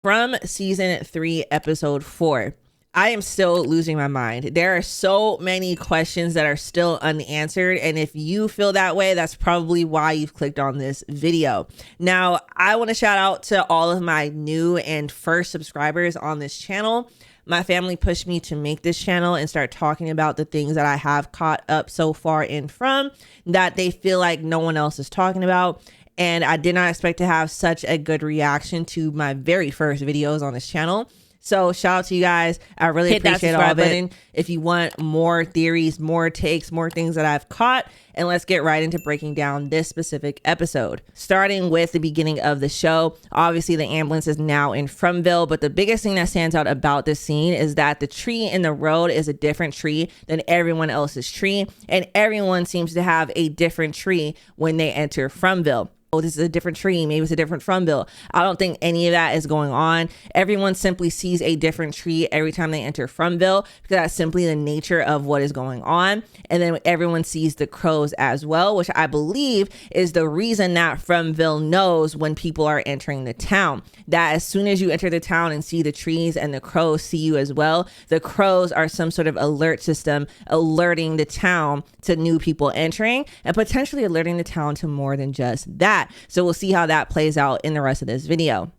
From season 3, episode 4. I am still losing my mind. There are so many questions that are still unanswered. And if you feel that way, that's probably why you've clicked on this video. Now, I want to shout out to all of my new and first subscribers on this channel. My family pushed me to make this channel and start talking about the things that I have caught up so far in From that they feel like no one else is talking about. And I did not expect to have such a good reaction to my very first videos on this channel. So shout out to you guys. I really appreciate all of it. If you want more theories, more takes, more things that I've caught, and let's get right into breaking down this specific episode. Starting with the beginning of the show, obviously the ambulance is now in FromVille, but the biggest thing that stands out about this scene is that the tree in the road is a different tree than everyone else's tree, and everyone seems to have a different tree when they enter FromVille. Oh, this is a different tree. Maybe it's a different FromVille. I don't think any of that is going on. Everyone simply sees a different tree every time they enter FromVille because that's simply the nature of what is going on. And then everyone sees the crows as well, which I believe is the reason that FromVille knows when people are entering the town. That as soon as you enter the town and see the trees and the crows see you as well, the crows are some sort of alert system alerting the town to new people entering and potentially alerting the town to more than just that. So we'll see how that plays out in the rest of this video.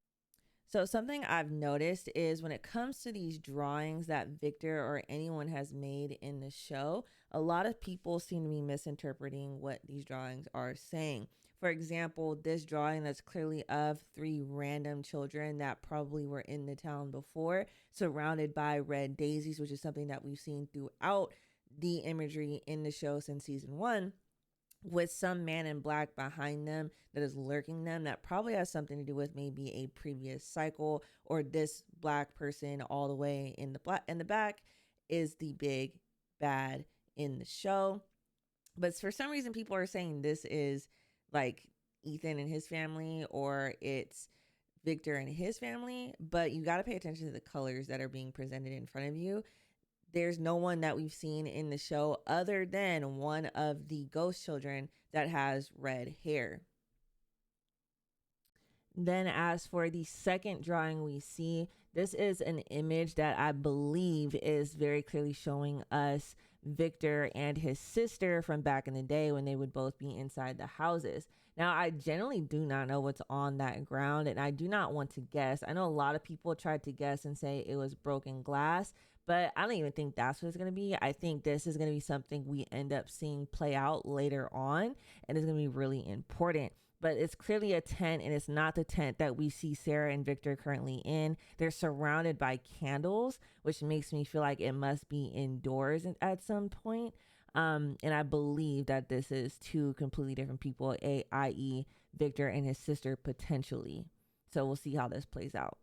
So something I've noticed is when it comes to these drawings that Victor or anyone has made in the show, a lot of people seem to be misinterpreting what these drawings are saying. For example, this drawing that's clearly of 3 random children that probably were in the town before, surrounded by red daisies, which is something that we've seen throughout the imagery in the show since season 1. With some man in black behind them that is lurking them, that probably has something to do with maybe a previous cycle, or this black person all the way in the back is the big bad in the show. But for some reason people are saying this is like Ethan and his family, or it's Victor and his family, but you got to pay attention to the colors that are being presented in front of you. There's no one that we've seen in the show other than one of the ghost children that has red hair. Then as for the second drawing we see, this is an image that I believe is very clearly showing us Victor and his sister from back in the day when they would both be inside the houses. Now, I generally do not know what's on that ground, and I do not want to guess. I know a lot of people tried to guess and say it was broken glass, but I don't even think that's what it's going to be. I think this is going to be something we end up seeing play out later on, and it's going to be really important. But it's clearly a tent, and it's not the tent that we see Sarah and Victor currently in. They're surrounded by candles, which makes me feel like it must be indoors at some point. And I believe that this is 2 completely different people, i.e. Victor and his sister potentially. So we'll see how this plays out.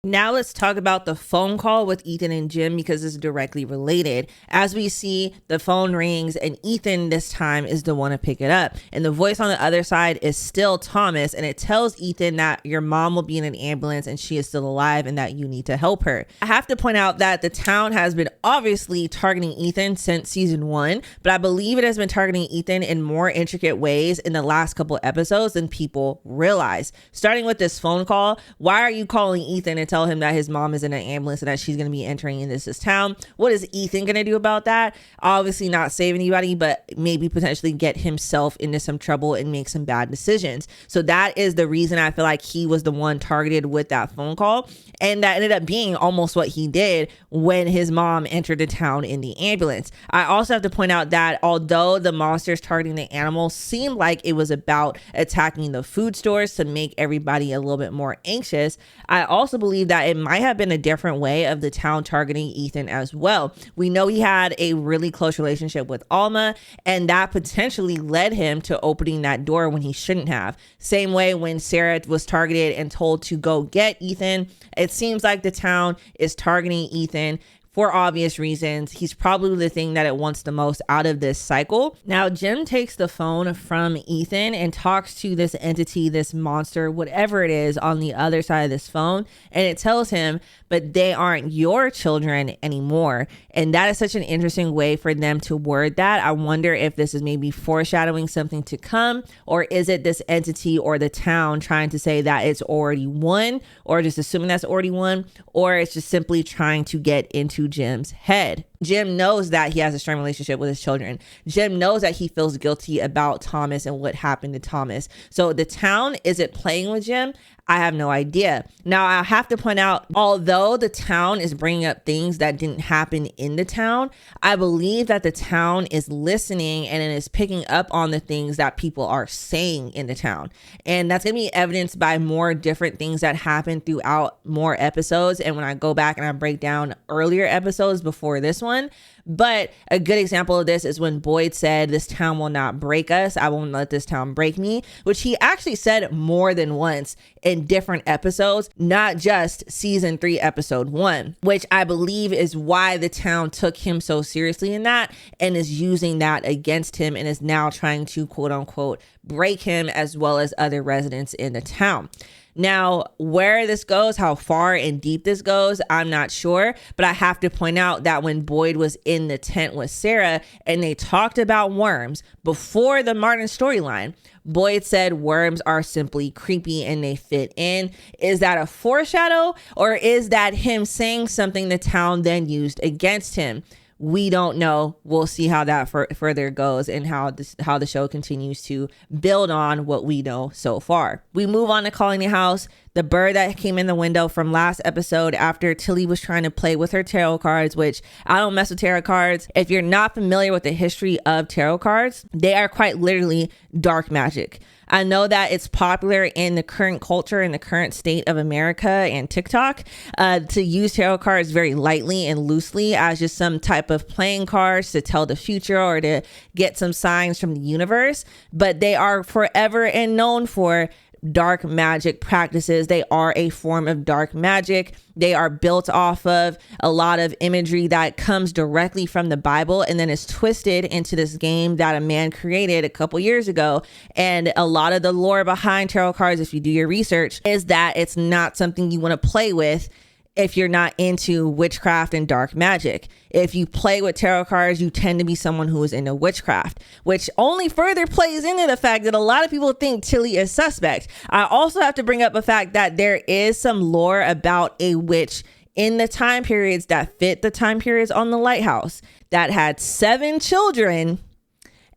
Now let's talk about the phone call with Ethan and Jim because it's directly related. As we see, the phone rings and Ethan this time is the one to pick it up. And the voice on the other side is still Thomas, and it tells Ethan that your mom will be in an ambulance and she is still alive and that you need to help her. I have to point out that the town has been obviously targeting Ethan since season 1, but I believe it has been targeting Ethan in more intricate ways in the last couple episodes than people realize. Starting with this phone call, why are you calling Ethan and tell him that his mom is in an ambulance and that she's going to be entering in this town? What is Ethan going to do about that? Obviously not save anybody, but maybe potentially get himself into some trouble and make some bad decisions. So that is the reason I feel like he was the one targeted with that phone call. And that ended up being almost what he did when his mom entered the town in the ambulance. I also have to point out that although the monsters targeting the animals seemed like it was about attacking the food stores to make everybody a little bit more anxious, I also believe that it might have been a different way of the town targeting Ethan as well. We know he had a really close relationship with Alma, and that potentially led him to opening that door when he shouldn't have. Same way when Sarah was targeted and told to go get Ethan, it seems like the town is targeting Ethan for obvious reasons. He's probably the thing that it wants the most out of this cycle. Now, Jim takes the phone from Ethan and talks to this entity, this monster, whatever it is on the other side of this phone. And it tells him, but they aren't your children anymore. And that is such an interesting way for them to word that. I wonder if this is maybe foreshadowing something to come, or is it this entity or the town trying to say that it's already won, or just assuming that's already won, or it's just simply trying to get into Jim's head. Jim knows that he has a strong relationship with his children. Jim knows that he feels guilty about Thomas and what happened to Thomas. So the town, is it playing with Jim? I have no idea. Now, I have to point out, although the town is bringing up things that didn't happen in the town, I believe that the town is listening and it is picking up on the things that people are saying in the town. And that's going to be evidenced by more different things that happen throughout more episodes. And when I go back and I break down earlier episodes before this one, but a good example of this is when Boyd said, this town will not break us. I won't let this town break me, which he actually said more than once in different episodes, not just season 3, episode 1, which I believe is why the town took him so seriously in that and is using that against him and is now trying to quote unquote break him as well as other residents in the town. Now, where this goes, how far and deep this goes, I'm not sure. But I have to point out that when Boyd was in the tent with Sarah and they talked about worms before the Martin storyline, Boyd said worms are simply creepy and they fit in. Is that a foreshadow, or is that him saying something the town then used against him? We don't know. We'll see how that further goes and how the show continues to build on what we know so far. We move on to calling the house. The bird that came in the window from last episode after Tilly was trying to play with her tarot cards, which I don't mess with tarot cards. If you're not familiar with the history of tarot cards, they are quite literally dark magic. I know that it's popular in the current culture, in the current state of America and TikTok, to use tarot cards very lightly and loosely as just some type of playing cards to tell the future or to get some signs from the universe. But they are forever and known for dark magic practices. They are a form of dark magic. They are built off of a lot of imagery that comes directly from the Bible and then is twisted into this game that a man created a couple years ago. And a lot of the lore behind tarot cards, if you do your research, is that it's not something you want to play with if you're not into witchcraft and dark magic. If you play with tarot cards, you tend to be someone who is into witchcraft, which only further plays into the fact that a lot of people think Tilly is suspect. I also have to bring up the fact that there is some lore about a witch in the time periods that fit the time periods on the lighthouse that had 7 children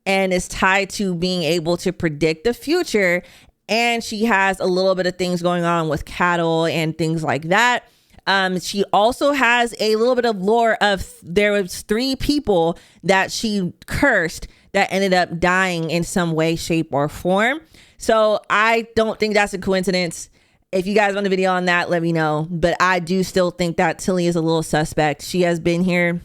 and is tied to being able to predict the future. And she has a little bit of things going on with cattle and things like that. She also has a little bit of lore of there was 3 people that she cursed that ended up dying in some way, shape, or form. So I don't think that's a coincidence. If you guys want a video on that, let me know. But I do still think that Tilly is a little suspect. She has been here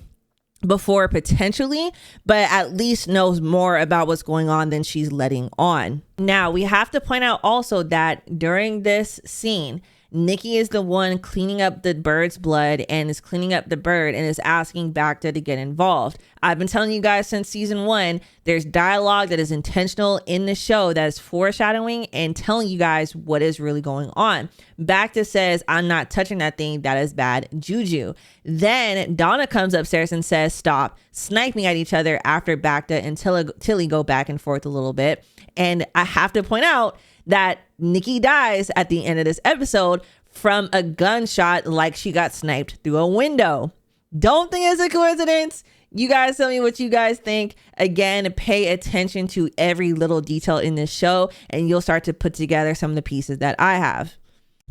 before potentially, but at least knows more about what's going on than she's letting on. Now, we have to point out also that during this scene, Nicky is the one cleaning up the bird's blood and is cleaning up the bird and is asking Bacta to get involved. I've been telling you guys since season 1, there's dialogue that is intentional in the show that is foreshadowing and telling you guys what is really going on. Bacta says, I'm not touching that thing. That is bad juju. Then Donna comes upstairs and says, stop sniping at each other after Bacta and Tilly go back and forth a little bit. And I have to point out that Nicky dies at the end of this episode from a gunshot like she got sniped through a window. Don't think it's a coincidence. You guys tell me what you guys think. Again, pay attention to every little detail in this show and you'll start to put together some of the pieces that I have.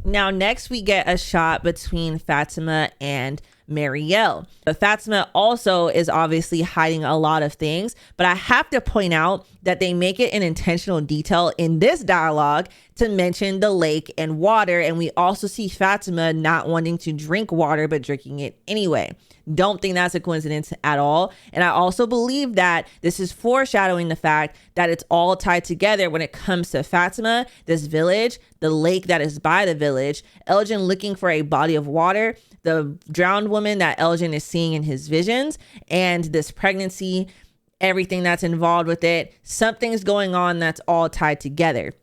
Now, next we get a shot between Fatima and Marielle. But Fatima also is obviously hiding a lot of things, but I have to point out that they make it an intentional detail in this dialogue to mention the lake and water. And we also see Fatima not wanting to drink water, but drinking it anyway. Don't think that's a coincidence at all. And I also believe that this is foreshadowing the fact that it's all tied together when it comes to Fatima, this village, the lake that is by the village, Elgin looking for a body of water, the drowned woman that Elgin is seeing in his visions, and this pregnancy, everything that's involved with it. Something's going on that's all tied together.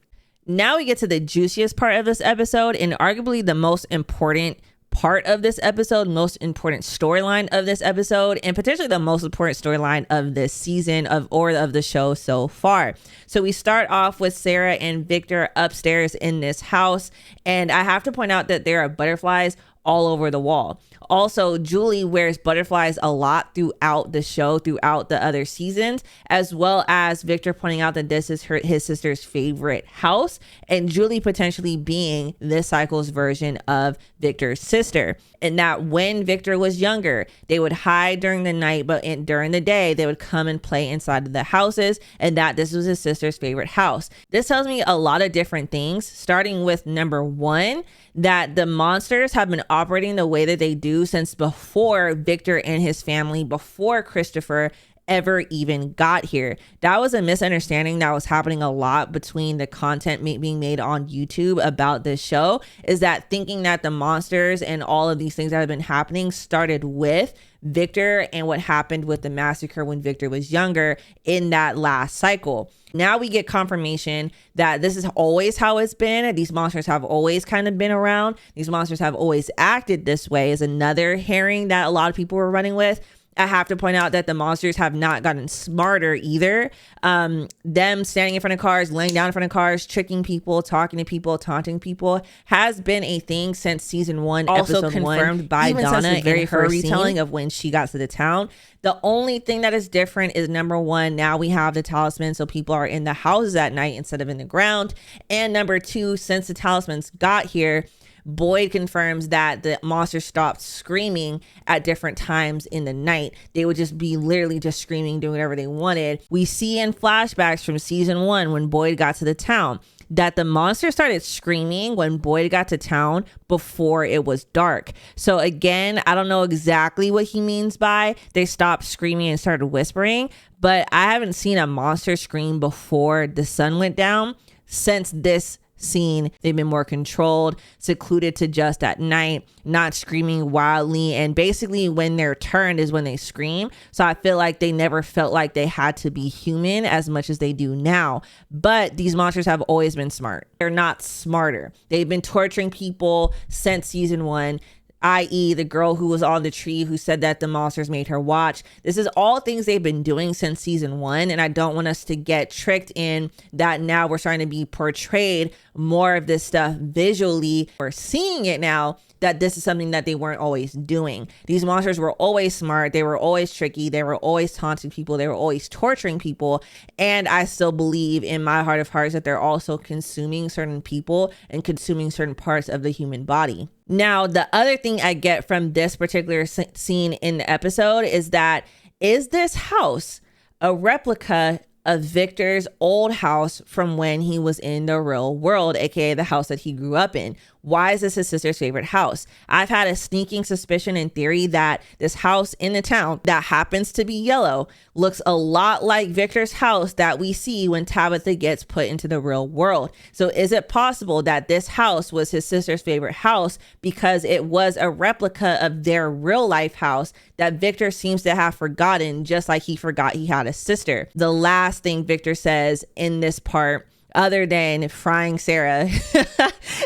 Now we get to the juiciest part of this episode, and arguably the most important part of this episode, most important storyline of this episode, and potentially the most important storyline of this season of the show so far. So we start off with Sarah and Victor upstairs in this house, and I have to point out that there are butterflies all over the wall. Also, Julie wears butterflies a lot throughout the show, throughout the other seasons, as well as Victor pointing out that this is his sister's favorite house, and Julie potentially being this cycle's version of Victor's sister. And that when Victor was younger, they would hide during the night, but during the day, they would come and play inside of the houses, and that this was his sister's favorite house. This tells me a lot of different things, starting with number one, that the monsters have been operating the way that they do since before Victor and his family, before Christopher ever even got here. That was a misunderstanding that was happening a lot between the content being made on YouTube about this show, is that thinking that the monsters and all of these things that have been happening started with Victor and what happened with the massacre when Victor was younger in that last cycle. Now we get confirmation that this is always how it's been. These monsters have always kind of been around. These monsters have always acted this way, is another herring that a lot of people were running with. I have to point out that the monsters have not gotten smarter either. Them standing in front of cars, laying down in front of cars, tricking people, talking to people, taunting people has been a thing since season one, also episode confirmed one, by Donna in very her retelling of when she got to the town. The only thing that is different is number one, now we have the talisman, so people are in the houses at night instead of in the ground. And number two, since the talismans got here, Boyd confirms that the monsters stopped screaming at different times in the night. They would just be literally just screaming, doing whatever they wanted. We see in flashbacks from season one when Boyd got to the town that the monster started screaming when Boyd got to town before it was dark. So again, I don't know exactly what he means by they stopped screaming and started whispering, but I haven't seen a monster scream before the sun went down since this scene. They've been more controlled, secluded to just at night, not screaming wildly, and basically when they're turned is when they scream. So I feel like they never felt like they had to be human as much as they do now. But these monsters have always been smart. They're not smarter. They've been torturing people since season one, i.e. the girl who was on the tree who said that the monsters made her watch. This is all things they've been doing since season one, and I don't want us to get tricked in that now we're starting to be portrayed more of this stuff visually. We're seeing it now that this is something that they weren't always doing. These monsters were always smart. They were always tricky. They were always taunting people. They were always torturing people. And I still believe in my heart of hearts that they're also consuming certain people and consuming certain parts of the human body. Now, the other thing I get from this particular scene in the episode is that, is this house a replica of Victor's old house from when he was in the real world, aka the house that he grew up in? Why is this his sister's favorite house? I've had a sneaking suspicion and theory that this house in the town that happens to be yellow looks a lot like Victor's house that we see when Tabitha gets put into the real world. So is it possible that this house was his sister's favorite house because it was a replica of their real life house that Victor seems to have forgotten, just like he forgot he had a sister? The last thing Victor says in this part, other than frying Sarah,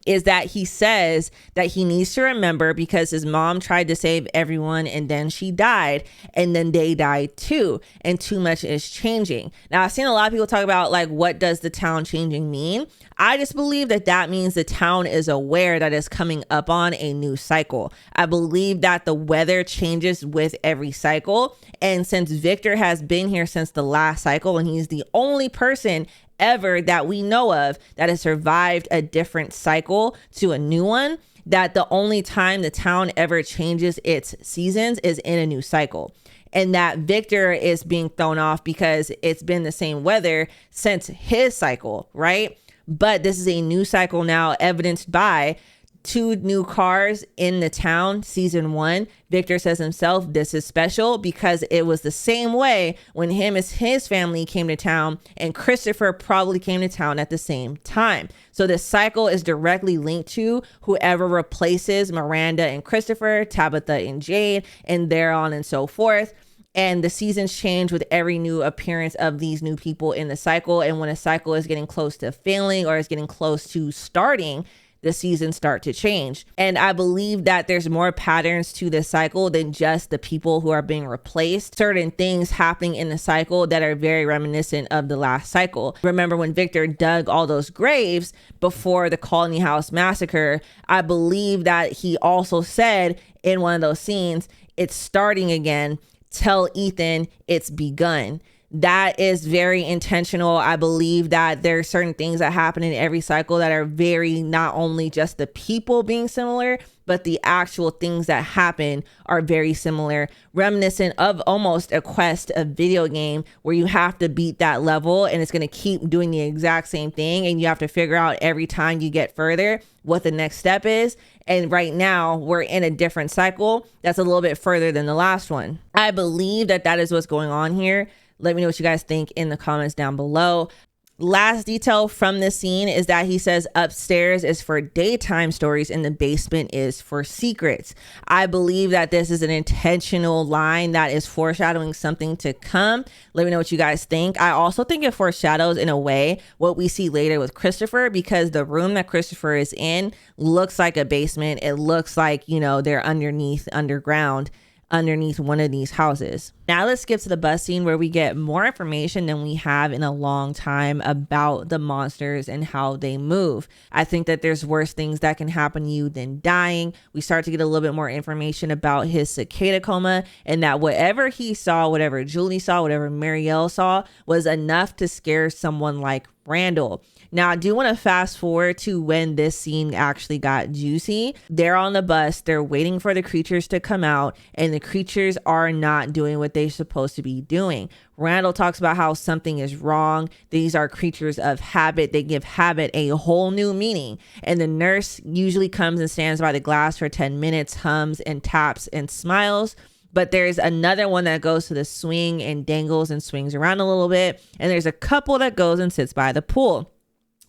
is that he says that he needs to remember because his mom tried to save everyone and then she died and then they died too, and too much is changing. Now, I've seen a lot of people talk about like, what does the town changing mean? I just believe that that means the town is aware that it's coming up on a new cycle. I believe that the weather changes with every cycle, and since Victor has been here since the last cycle and he's the only person ever that we know of that has survived a different cycle to a new one, that the only time the town ever changes its seasons is in a new cycle. And that Victor is being thrown off because it's been the same weather since his cycle, right? But this is a new cycle now, evidenced by 2 new cars in the town. Season 1, Victor says himself, this is special because it was the same way when him and his family came to town, and Christopher probably came to town at the same time. So this cycle is directly linked to whoever replaces Miranda and Christopher, Tabitha and Jade, and thereon and so forth. And the seasons change with every new appearance of these new people in the cycle. And when a cycle is getting close to failing or is getting close to starting, the seasons start to change. And I believe that there's more patterns to this cycle than just the people who are being replaced. Certain things happening in the cycle that are very reminiscent of the last cycle. Remember when Victor dug all those graves before the Colony House massacre, I believe that he also said in one of those scenes, it's starting again. Tell Ethan it's begun. That is very intentional. I believe that there are certain things that happen in every cycle that are very, not only just the people being similar, but the actual things that happen are very similar, reminiscent of almost a quest, a video game where you have to beat that level and it's going to keep doing the exact same thing. And you have to figure out every time you get further what the next step is. And right now we're in a different cycle that's a little bit further than the last one. I believe that that is what's going on here. Let me know what you guys think in the comments down below. Last detail from this scene is that he says upstairs is for daytime stories and the basement is for secrets. I believe that this is an intentional line that is foreshadowing something to come. Let me know what you guys think. I also think it foreshadows in a way what we see later with Christopher, because the room that Christopher is in looks like a basement. It looks like, you know, they're underground underneath one of these houses. Now let's skip to the bus scene where we get more information than we have in a long time about the monsters and how they move. I think that there's worse things that can happen to you than dying. We start to get a little bit more information about his cicada coma, and that whatever he saw, whatever Julie saw, whatever Marielle saw was enough to scare someone like Randall. Now, I do want to fast forward to when this scene actually got juicy. They're on the bus, they're waiting for the creatures to come out, and the creatures are not doing what they're supposed to be doing. Randall talks about how something is wrong. These are creatures of habit. They give habit a whole new meaning. And the nurse usually comes and stands by the glass for 10 minutes, hums and taps and smiles. But there's another one that goes to the swing and dangles and swings around a little bit. And there's a couple that goes and sits by the pool.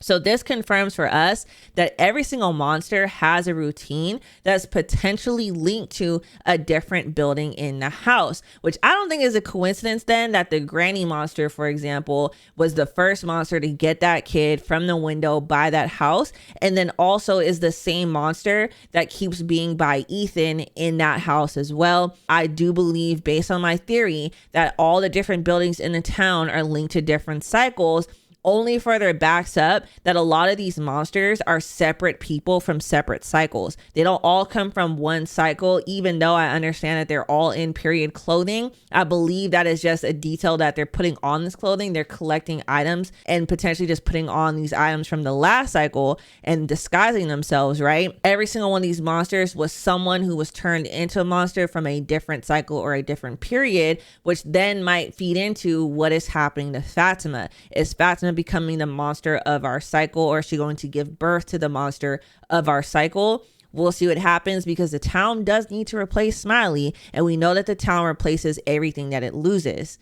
So this confirms for us that every single monster has a routine that's potentially linked to a different building in the house, which I don't think is a coincidence then that the granny monster, for example, was the first monster to get that kid from the window by that house, and then also is the same monster that keeps being by Ethan in that house as well. I do believe, based on my theory, that all the different buildings in the town are linked to different cycles, only further backs up that a lot of these monsters are separate people from separate cycles. They don't all come from one cycle, even though I understand that they're all in period clothing. I believe that is just a detail that they're putting on this clothing. They're collecting items and potentially just putting on these items from the last cycle and disguising themselves, right? Every single one of these monsters was someone who was turned into a monster from a different cycle or a different period, which then might feed into what is happening to Fatima. Is Fatima becoming the monster of our cycle, or is she going to give birth to the monster of our cycle? We'll see what happens, because the town does need to replace Smiley, and we know that the town replaces everything that it loses.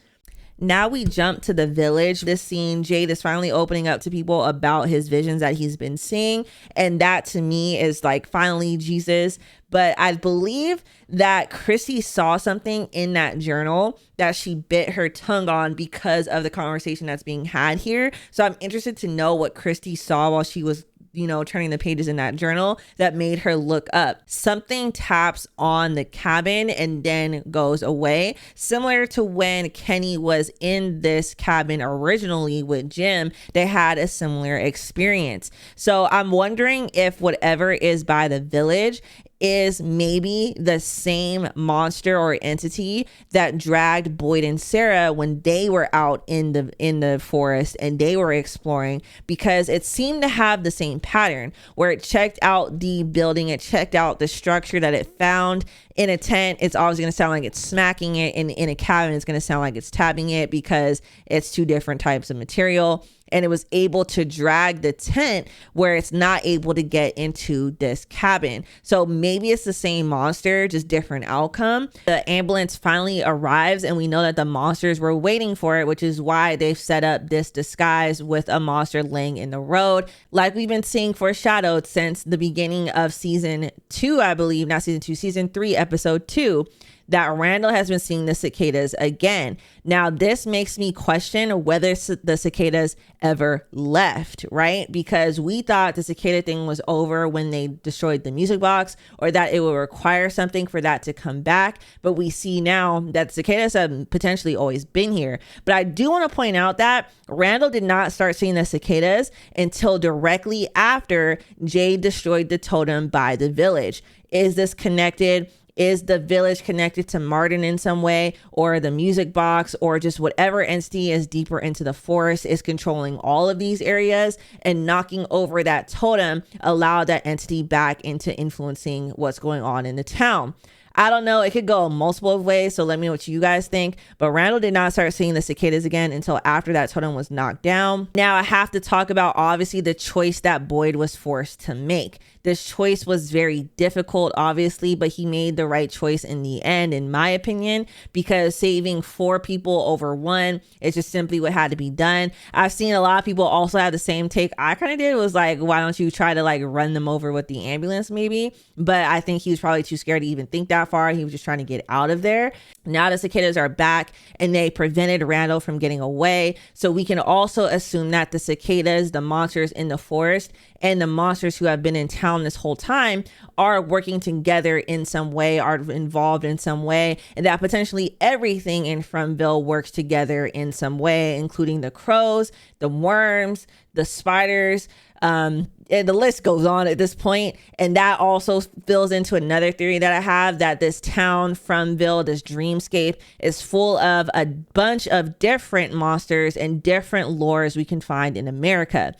Now we jump to the village. This scene, Jade is finally opening up to people about his visions that he's been seeing. And that to me is like finally Jesus. But I believe that Chrissy saw something in that journal that she bit her tongue on because of the conversation that's being had here. So I'm interested to know what Christy saw while she was, you know, turning the pages in that journal that made her look up. Something taps on the cabin and then goes away, similar to when Kenny was in this cabin originally with Jim. They had a similar experience. So I'm wondering if whatever is by the village is maybe the same monster or entity that dragged Boyd and Sarah when they were out in the forest and they were exploring, because it seemed to have the same pattern where it checked out the building, it checked out the structure that it found. In a tent, it's always going to sound like it's smacking it. In a cabin, it's going to sound like it's tapping it, because it's two different types of material. and it was able to drag the tent where it's not able to get into this cabin. So maybe it's the same monster, just different outcome. The ambulance finally arrives and we know that the monsters were waiting for it, which is why they've set up this disguise with a monster laying in the road, like we've been seeing foreshadowed since the beginning of season 2, I believe, not season 2, season 3, episode 2, that Randall has been seeing the cicadas again. Now, this makes me question whether the cicadas ever left, right? Because we thought the cicada thing was over when they destroyed the music box, or that it would require something for that to come back. But we see now that cicadas have potentially always been here. But I do want to point out that Randall did not start seeing the cicadas until directly after Jade destroyed the totem by the village. Is this connected? Is the village connected to Martin in some way, or the music box, or just whatever entity is deeper into the forest is controlling all of these areas, and knocking over that totem allowed that entity back into influencing what's going on in the town? I don't know. It could go multiple ways. So let me know what you guys think. But Randall did not start seeing the cicadas again until after that totem was knocked down. Now I have to talk about obviously the choice that Boyd was forced to make. This choice was very difficult, obviously, but he made the right choice in the end, in my opinion, because saving 4 people over 1 is just simply what had to be done. I've seen a lot of people also have the same take I kind of did. Was like, why don't you try to like run them over with the ambulance maybe? But I think he was probably too scared to even think that far. He was just trying to get out of there. Now the cicadas are back and they prevented Randall from getting away. So we can also assume that the cicadas, the monsters in the forest, and the monsters who have been in town this whole time are working together in some way, are involved in some way, and that potentially everything in FromVille works together in some way, including the crows, the worms, the spiders, and the list goes on at this point. And that also fills into another theory that I have, that this town, FromVille, this dreamscape, is full of a bunch of different monsters and different lores we can find in America.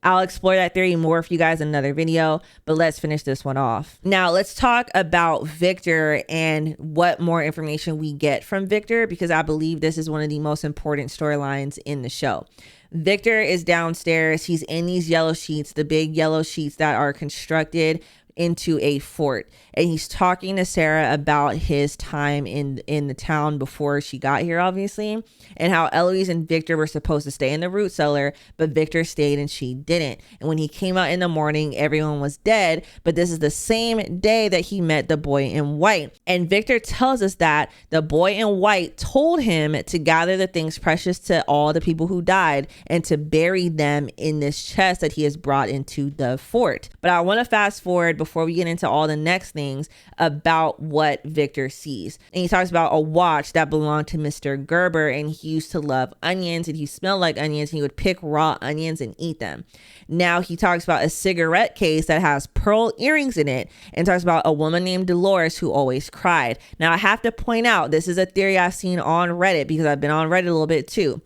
I'll explore that theory more for you guys in another video, but let's finish this one off. Now let's talk about Victor and what more information we get from Victor, because I believe this is one of the most important storylines in the show. Victor is downstairs. He's in these yellow sheets, the big yellow sheets that are constructed into a fort, and he's talking to Sarah about his time in the town before she got here, obviously, and how Eloise and Victor were supposed to stay in the root cellar, but Victor stayed and she didn't. And when he came out in the morning, everyone was dead, but this is the same day that he met the boy in white. And Victor tells us that the boy in white told him to gather the things precious to all the people who died and to bury them in this chest that he has brought into the fort. But I want to fast forward before we get into all the next things about what Victor sees. And he talks about a watch that belonged to Mr. Gerber, and he used to love onions, and he smelled like onions, and he would pick raw onions and eat them. Now he talks about a cigarette case that has pearl earrings in it, and talks about a woman named Dolores who always cried. Now I have to point out, this is a theory I've seen on Reddit, because I've been on Reddit a little bit too,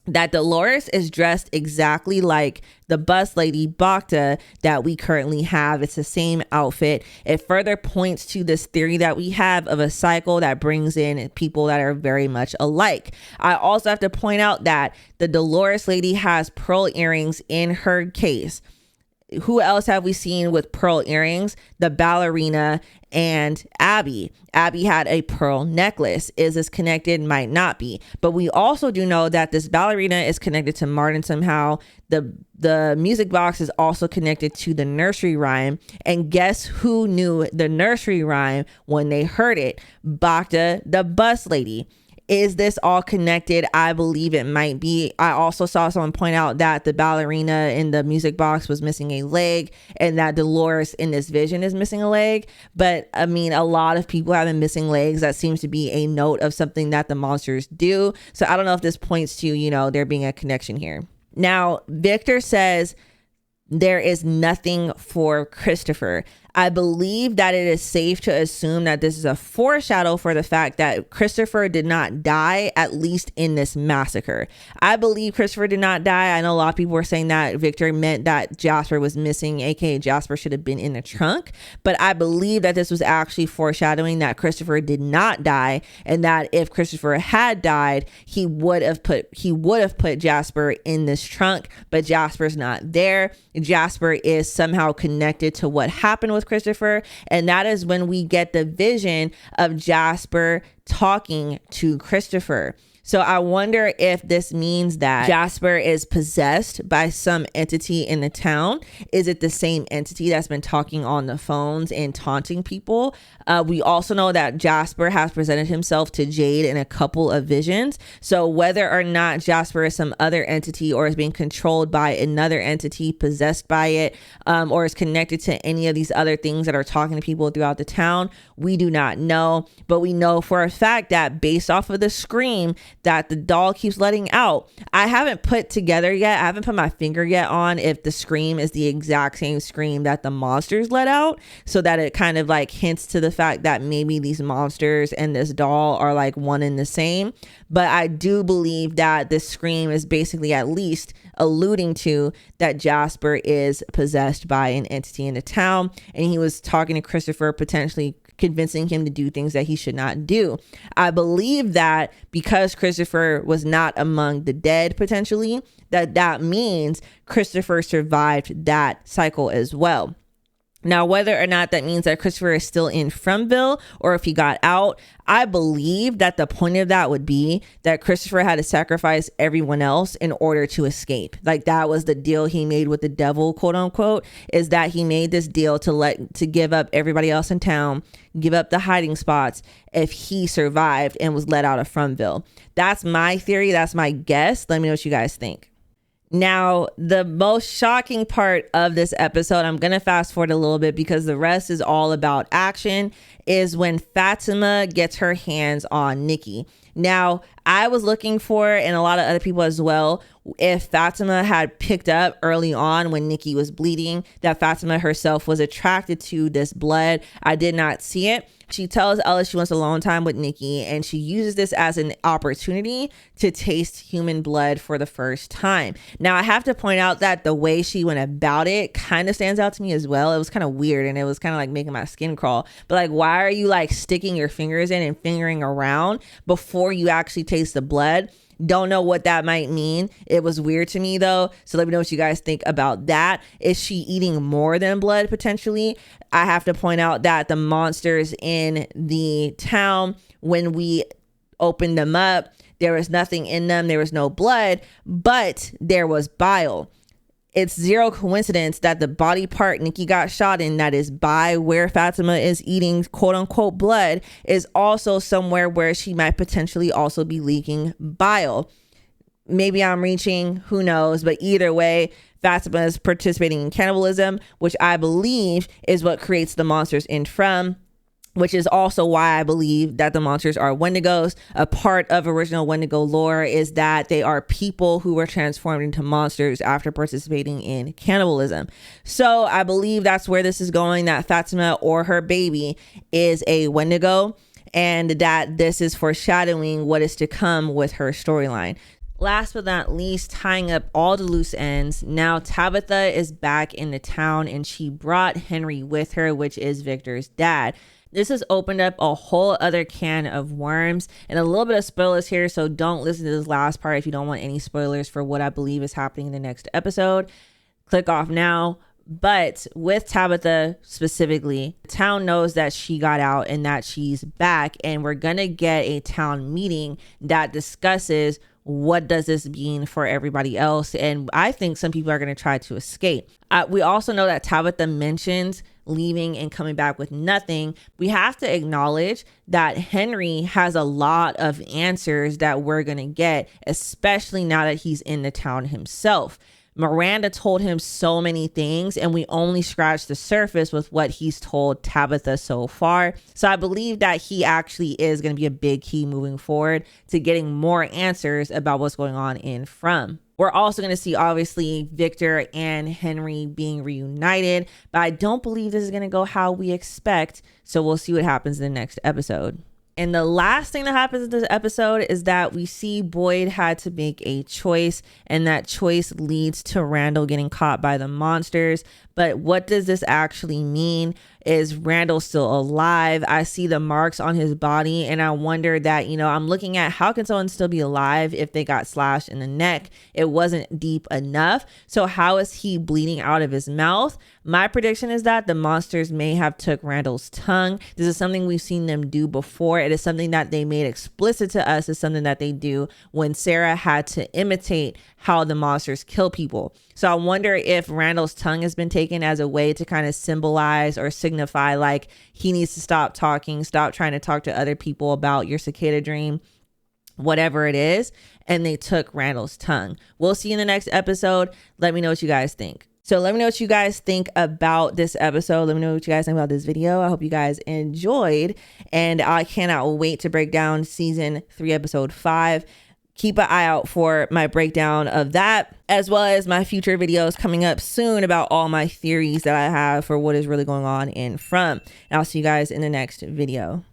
that Dolores is dressed exactly like the bus lady Bacta that we currently have. It's the same outfit. It further points to this theory that we have of a cycle that brings in people that are very much alike. I also have to point out that the Dolores lady has pearl earrings in her case. Who else have we seen with pearl earrings? The ballerina and Abby. Abby had a pearl necklace. Is this connected? Might not be. But we also do know that this ballerina is connected to Martin somehow. The music box is also connected to the nursery rhyme. And guess who knew the nursery rhyme when they heard it? Bacta, the bus lady. Is this all connected? I believe it might be. I also saw someone point out that the ballerina in the music box was missing a leg, and that Dolores in this vision is missing a leg. But I mean, a lot of people have been missing legs. That seems to be a note of something that the monsters do. So I don't know if this points to, there being a connection here. Now, Victor says there is nothing for Christopher. I believe that it is safe to assume that this is a foreshadow for the fact that Christopher did not die, at least in this massacre. I believe Christopher did not die. I know a lot of people were saying that Victor meant that Jasper was missing, aka Jasper should have been in the trunk. But I believe that this was actually foreshadowing that Christopher did not die, and that if Christopher had died, he would have put Jasper in this trunk, but Jasper's not there. Jasper is somehow connected to what happened with Christopher, and that is when we get the vision of Jasper talking to Christopher. So I wonder if this means that Jasper is possessed by some entity in the town. Is it the same entity that's been talking on the phones and taunting people? We also know that Jasper has presented himself to Jade in a couple of visions. So whether or not Jasper is some other entity or is being controlled by another entity, possessed by it, or is connected to any of these other things that are talking to people throughout the town, we do not know. But we know for a fact that based off of the scream that the doll keeps letting out, I haven't put together yet, I haven't put my finger yet on if the scream is the exact same scream that the monsters let out, so that it kind of like hints to the fact that maybe these monsters and this doll are like one and the same. But I do believe that this scream is basically at least alluding to that Jasper is possessed by an entity in the town, and he was talking to Christopher, potentially convincing him to do things that he should not do. I believe that because Christopher was not among the dead, potentially, that means Christopher survived that cycle as well. Now, whether or not that means that Christopher is still in FromVille or if he got out, I believe that the point of that would be that Christopher had to sacrifice everyone else in order to escape. Like, that was the deal he made with the devil, quote unquote, is that he made this deal to give up everybody else in town, give up the hiding spots if he survived and was let out of FromVille. That's my theory. That's my guess. Let me know what you guys think. Now, the most shocking part of this episode, I'm going to fast forward a little bit because the rest is all about action, is when Fatima gets her hands on Nicky. Now, I was looking for, and a lot of other people as well, if Fatima had picked up early on when Nicky was bleeding, that Fatima herself was attracted to this blood. I did not see it. She tells Ella she wants alone time with Nicky, and she uses this as an opportunity to taste human blood for the first time. Now, I have to point out that the way she went about it kind of stands out to me as well. It was kind of weird, and it was kind of like making my skin crawl. But like, why are you like sticking your fingers in and fingering around before you actually taste the blood? Don't know what that might mean. It was weird to me though. So let me know what you guys think about that. Is she eating more than blood potentially? I have to point out that the monsters in the town, when we opened them up, there was nothing in them. There was no blood, but there was bile. It's zero coincidence that the body part Nicky got shot in, that is by where Fatima is eating quote unquote blood, is also somewhere where she might potentially also be leaking bile. Maybe I'm reaching, who knows, but either way, Fatima is participating in cannibalism, which I believe is what creates the monsters in From, which is also why I believe that the monsters are Wendigos. A part of original Wendigo lore is that they are people who were transformed into monsters after participating in cannibalism. So I believe that's where this is going, that Fatima or her baby is a Wendigo, and that this is foreshadowing what is to come with her storyline. Last but not least, tying up all the loose ends, now Tabitha is back in the town, and she brought Henry with her, which is Victor's dad. This has opened up a whole other can of worms, and a little bit of spoilers here, so don't listen to this last part if you don't want any spoilers for what I believe is happening in the next episode. Click off now. But with Tabitha specifically, the town knows that she got out and that she's back, and we're gonna get a town meeting that discusses what does this mean for everybody else, and I think some people are going to try to escape. We also know that Tabitha mentions leaving and coming back with nothing. We have to acknowledge that Henry has a lot of answers that we're going to get, especially now that he's in the town himself. Miranda told him so many things, and we only scratched the surface with what he's told Tabitha so far. So I believe that he actually is going to be a big key moving forward to getting more answers about what's going on in From. We're also going to see obviously Victor and Henry being reunited, but I don't believe this is going to go how we expect. So we'll see what happens in the next episode. And the last thing that happens in this episode is that we see Boyd had to make a choice, and that choice leads to Randall getting caught by the monsters. But what does this actually mean? Is Randall still alive? I see the marks on his body, and I wonder that, I'm looking at how can someone still be alive if they got slashed in the neck? It wasn't deep enough. So how is he bleeding out of his mouth? My prediction is that the monsters may have took Randall's tongue. This is something we've seen them do before. It is something that they made explicit to us. It's something that they do when Sarah had to imitate how the monsters kill people. So I wonder if Randall's tongue has been taken as a way to kind of symbolize or signify like he needs to stop talking, stop trying to talk to other people about your cicada dream, whatever it is. And they took Randall's tongue. We'll see you in the next episode. Let me know what you guys think. So let me know what you guys think about this episode. Let me know what you guys think about this video. I hope you guys enjoyed, and I cannot wait to break down season 3, episode 5. Keep an eye out for my breakdown of that, as well as my future videos coming up soon about all my theories that I have for what is really going on in From. And I'll see you guys in the next video.